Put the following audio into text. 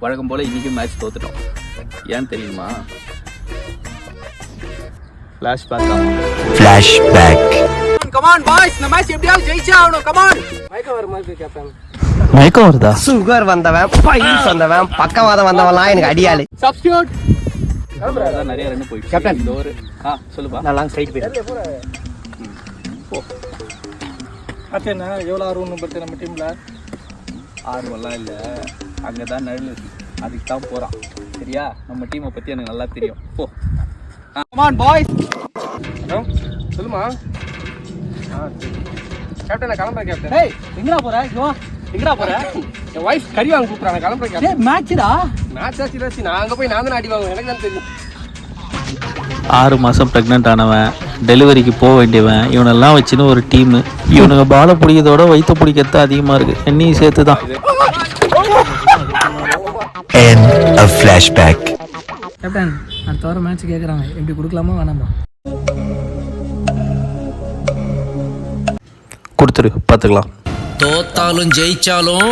வழக்கம் போல் இன்றைக்கும் மேட்ச் தோத்துட்டோம். ஏன்னு தெரியுமா? ஃப்ளாஷ்பேக். கமான் பாய்ஸ், இந்த மேட்ச் எப்படியாவது ஜெயிச்சே ஆகணும். கமான். மயக்கம் வர மாதிரி கேப்டன். மயக்கம் வருதா? சுகர் வந்தவன், பைல்ஸ் வந்தவன், பக்கவாதம் வந்தவன்லாம் எனக்கு அடியாளு. சப்ஸ்டிட்யூட். அதான் நிறைய ரன் போயிடுச்சு கேப்டன். இந்த ஓவர் சொல்லுப்பா. நான் லாங் ஸ்ட்ரைட் போயிடுறேன். போ. பார்த்தேன்னா எவ்வளோ ஆர்வம்னு பார்த்து நம்ம டீமில் ஆர்வம்லாம் இல்லை, அங்கே தான் நடுவில் இருக்கு, அதுக்கு தான் போகிறான். சரியா? நம்ம டீமை பற்றி எனக்கு நல்லா தெரியும். போ. Come on boys. ஹலோ சொல்லுமா. கேப்டன் நான் கிளம்புறேன் கேப்டன். ஏய் எங்கடா போற? இங்க எங்கடா போற? என் வைஃப் கறி வாங்க கூப்பிட்றாங்க, கிளம்புறேன் கேப்டன். ஏய் மேட்ச்டா. மேட்ச் ஆச்சு, நான் அங்கே போய் நான் தான் அடி வாங்குவேன், எனக்கு தான் தெரியும். 6 மாதம் ப்ரெக்னென்ட் ஆனவன், டெலிவரிக்கு போக வேண்டியவன், இவனெல்லாம் வச்சுன்னு ஒரு டீமு. இவனுங்க பாலை பிடிக்கிறதோட வயிற்று பிடிக்கிறது அதிகமாக இருக்குது. என்னையும் சேர்த்து தான். கேப்டன் அடுத்த வாரம் மேட்ச் கேட்குறாங்க, எப்படி கொடுக்கலாமா வேணாமா? கொடுத்துரு, பார்த்துக்கலாம். தோத்தாலும் ஜெயிச்சாலும்